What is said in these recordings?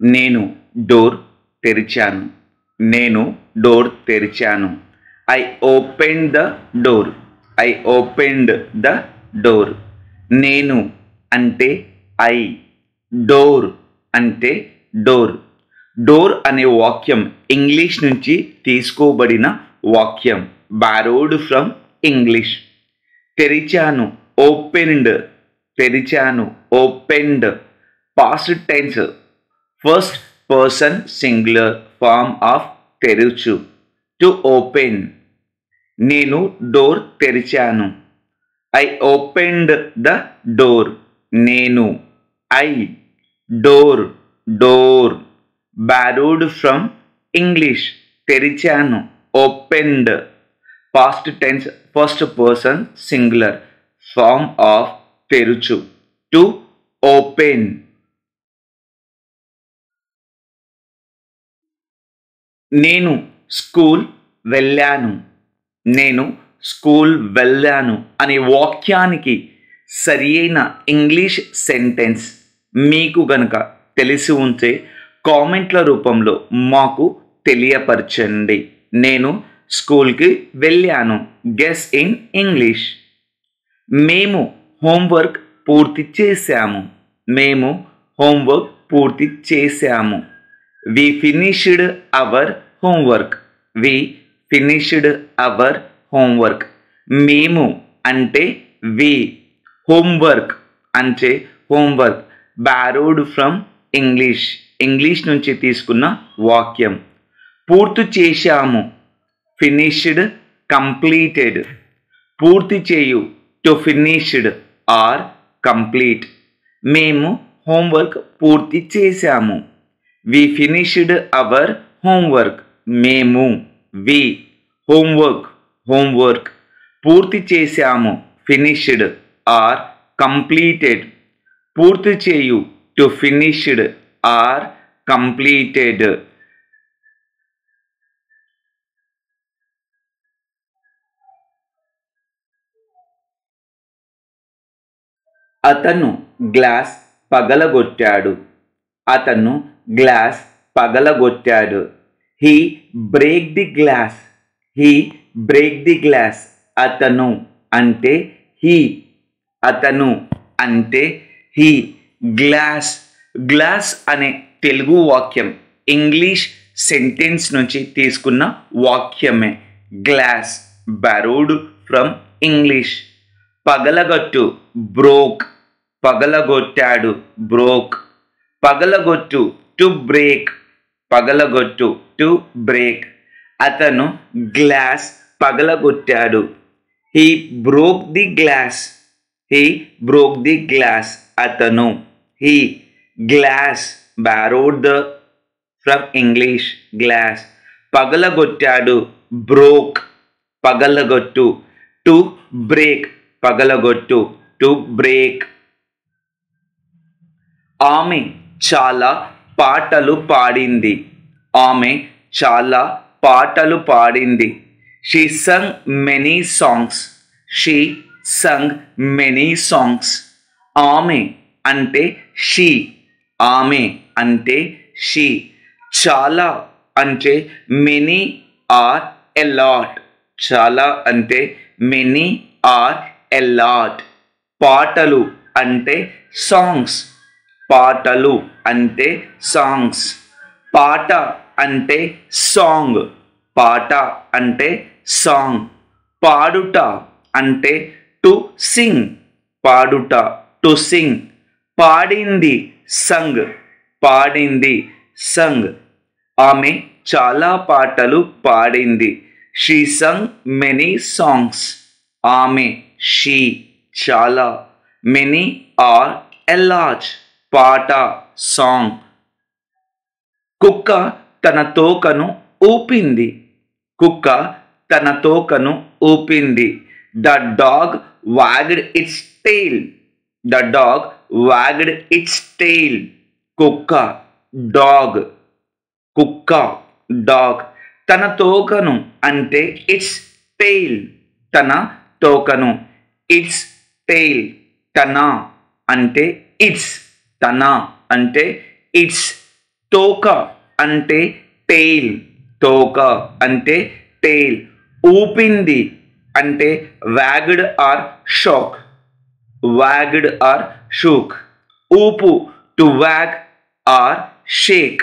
నేను డోర్ తెరిచాను. నేను డోర్ తెరిచాను. I opened the door. I opened the door. నేను అంటే ఐ, డోర్ అంటే డోర్. డోర్ అనే వాక్యం ఇంగ్లీష్ నుంచి తీసుకోబడిన వాక్యం, బారోడ్ ఫ్రమ్ ఇంగ్లీష్. తెరిచాను, ఓపెన్డ్. తెరిచాను, opened. Past tense, first person singular form of తెరుచు, టు ఓపెన్. నేను డోర్ తెరిచాను. I opened the door. నేను, I, door, door. Borrowed from English. తెరిచాను, opened. Past tense, first person singular form of తెరుచు, to open. నేను school వెళ్ళాను. నేను school వెళ్ళాను అనే వాక్యానికి సరి అయిన ఇంగ్లీష్ సెంటెన్స్ మీకు గనక తెలిసి ఉంటే కామెంట్ల రూపంలో మాకు తెలియపరచండి. నేను స్కూల్కి వెళ్ళాను. Guess in English. మేము హోంవర్క్ పూర్తి చేశాము. మేము హోంవర్క్ పూర్తి చేశాము. We finished our homework. We finished our homework. మేము అంటే we. హోంవర్క్ అంటే homework. Borrowed from English. English నుంచి తీసుకున్న వాక్యం. పూర్తి చేశాము. Finished, completed. పూర్తి చేయు, టు ఫినిష్డ్ ఆర్ కంప్లీట్. మేము హోంవర్క్ పూర్తి చేశాము. We finished our homework. మేము, we. Homework, homework. పూర్తి చేశాము, ఫినిష్డ్ ఆర్ కంప్లీటెడ్. పూర్తి చేయు, టు ఫినిష్డ్ ఆర్ కంప్లీటెడ్. అతను గ్లాస్ పగలగొట్టాడు. అతను గ్లాస్ పగలగొట్టాడు. He break the glass. He break the glass. అతను అంటే హీ. అతను అంటే హీ. గ్లాస్. గ్లాస్ అనే తెలుగు వాక్యం ఇంగ్లీష్ సెంటెన్స్ నుంచి తీసుకున్న వాక్యమే. Glass, borrowed from English. పగలగొట్టు, బ్రోక్. పగలగొట్టాడు, బ్రోక్. పగలగొట్టు, టు బ్రేక్. పగలగొట్టు, టు బ్రేక్. అతను గ్లాస్ పగలగొట్టాడు. He broke the glass. He broke the glass. అతను, he. Glass, borrowed the from English, glass. పగలగొట్టాడు, బ్రోక్. పగలగొట్టు, టు బ్రేక్. పగలగొట్టు, టు బ్రేక్. ఆమె చాలా పాటలు పాడింది. ఆమె చాలా పాటలు పాడింది. She Sung many songs. She Sung many songs. ఆమె అంటే షీ. ఆమె అంటే షీ. చాలా అంటే మెనీ ఆర్ ఎ లాట్. చాలా అంటే మెనీ ఆర్ ఎ లాట్. పాటలు అంటే సాంగ్స్. పాటలు అంటే సాంగ్స్. పాట అంటే సాంగ్. పాట అంటే సాంగ్. పాడుట అంటే టు సింగ్. పాడుట, టు సింగ్. పాడింది, సంగ్. పాడింది, సంగ్. ఆమె చాలా పాటలు పాడింది. She Sung many songs. ఆమె, షీ. చాలా. Many or a lot. పాట, సాంగ్. కుక్క తన తోకను ఊపింది. కుక్క తన తోకను ఊపింది. The dog wagged its tail. The dog wagged its tail. కుక్క, డాగ్. కుక్క, డాగ్. తన తోకను అంటే ఇట్స్ టెయిల్. తన తోకను. Its tail. తన అంటే ఇట్స్. తన అంటే ఇట్స్. తోక అంటే టెయిల్. తోక అంటే టెయిల్. ఊపింది అంటే wagged or shook. Wagged or shook. ఊపు టు వాగ్ ఆర్ షేక్.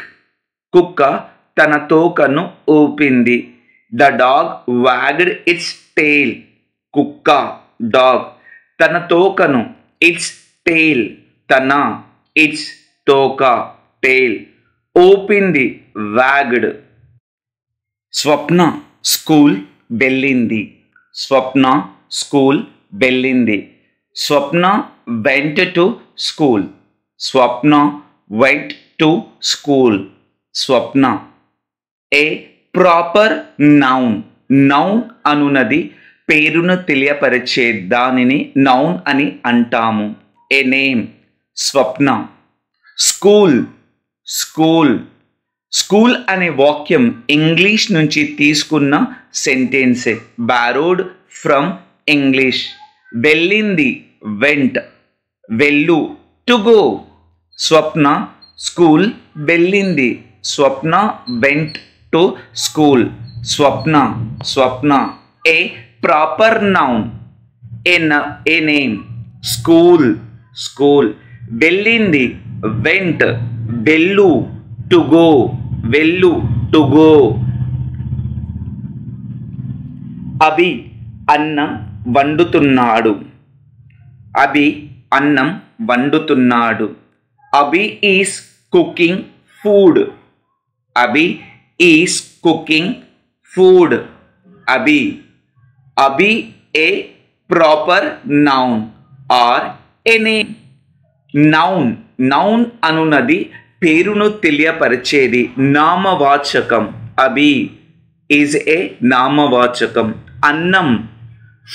కుక్క తన తోకను ఊపింది. The dog wagged its tail. కుక్క డాగ్ తన తోకను, ఇట్స్ టెయిల్ తన, ఇట్స్ తోక టెయిల్ ఊపింది, వాగ్డ్. స్వప్న స్కూల్ వెళ్ళింది. స్వప్న స్కూల్ వెళ్ళింది. Swapna went to school. Swapna went to school. Swapna. A proper noun. Noun అనున్నది పేరును తెలియపరిచే దానిని నౌన్ అని అంటాము. A name. Swapna. School. School. School అనే వాక్యం ఇంగ్లీష్ నుంచి తీసుకున్న సెంటెన్సే. Borrowed from English. వెళ్ళింది వెంట్. వెళ్ళు టు గో. స్వప్న స్కూల్ వెళ్ళింది. Swapna went to school. Swapna. Swapna. A proper noun. A name. School. School. వెళ్ళింది వెంట్. వెళ్ళు టు గో. వెళ్ళు టు గో. అభి అన్నం వండుతున్నాడు. అభి అన్నం వండుతున్నాడు. Abhi is cooking food. Abhi is cooking food. Abhi. Abhi a proper noun or a name. Noun. Noun అనున్నది పేరును తెలియపరిచేది, నామవాచకం. అభి ఈజ్ ఏ నామవాచకం. అన్నం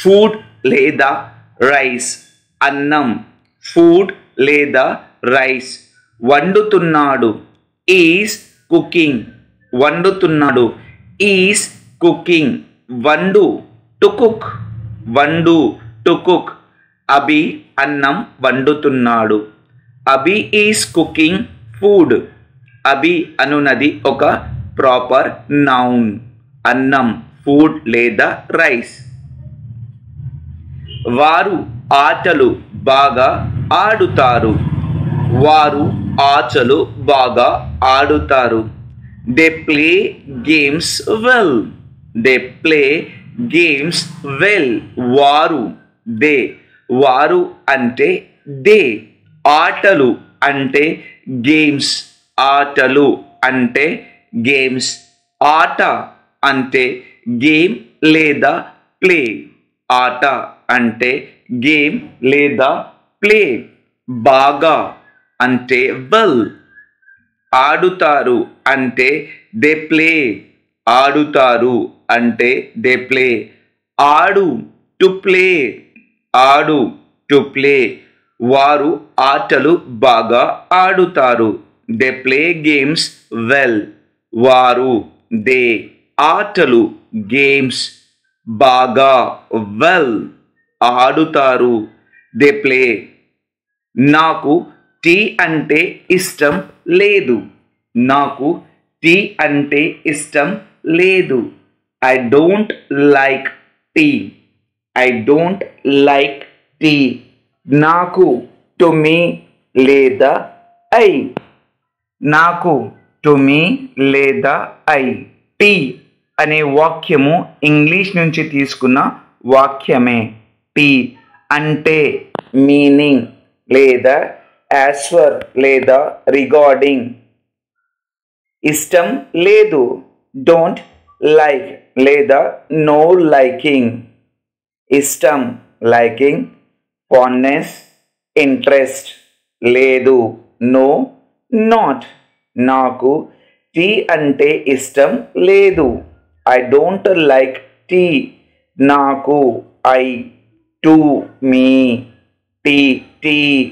ఫుడ్ లేదా రైస్. అన్నం ఫుడ్ లేదా రైస్. వండుతున్నాడు ఈజ్ కుకింగ్. వండుతున్నాడు ఈజ్ కుకింగ్. వండు టు కుక్. వండు టు కుక్. అభి అన్నం వండుతున్నాడు. Abhi is cooking food. Abhi అనున్నది ఒక ప్రాపర్ నౌన్. అన్నం ఫుడ్ లేదా రైస్. వారు ఆటలు బాగా ఆడుతారు. వారు ఆటలు బాగా ఆడుతారు. They play games well. They play games well. వారు. దే. వారు అంటే దే. ఆటలు అంటే గేమ్స్. ఆటలు అంటే గేమ్స్. ఆట అంటే గేమ్ లేదా ప్లే. ఆట అంటే గేమ్ లేదా ప్లే. బాగా అంటే వెల్. ఆడుతారు అంటే దే ప్లే. ఆడుతారు అంటే దే ప్లే. ఆడు టు ప్లే. ఆడు టు ప్లే. వారు ఆటలు బాగా ఆడుతారు. They play games well. వారు. దే. ఆటలు గేమ్స్ బాగా వెల్ ఆడుతారు. They play. నాకు టీ అంటే ఇష్టం లేదు. నాకు టీ అంటే ఇష్టం లేదు. I don't like tea. I don't like tea. నాకు టు మీ లేదా ఐ. నాకు టు మీ లేదా ఐ. టీ అనే వాక్యము ఇంగ్లీష్ నుంచి తీసుకున్న వాక్యమే. టీ అంటే మీనింగ్ లేదా యాజ్ ఫర్ లేదా రిగార్డింగ్. ఇష్టం లేదు. డోంట్ లైక్ లేదా నో లైకింగ్. ఇష్టం లైకింగ్. Fondness interest. లేదు నో నాట్. నాకు టీ అంటే ఇష్టం లేదు. I don't like tea. నాకు. I. To me. Tea. Tea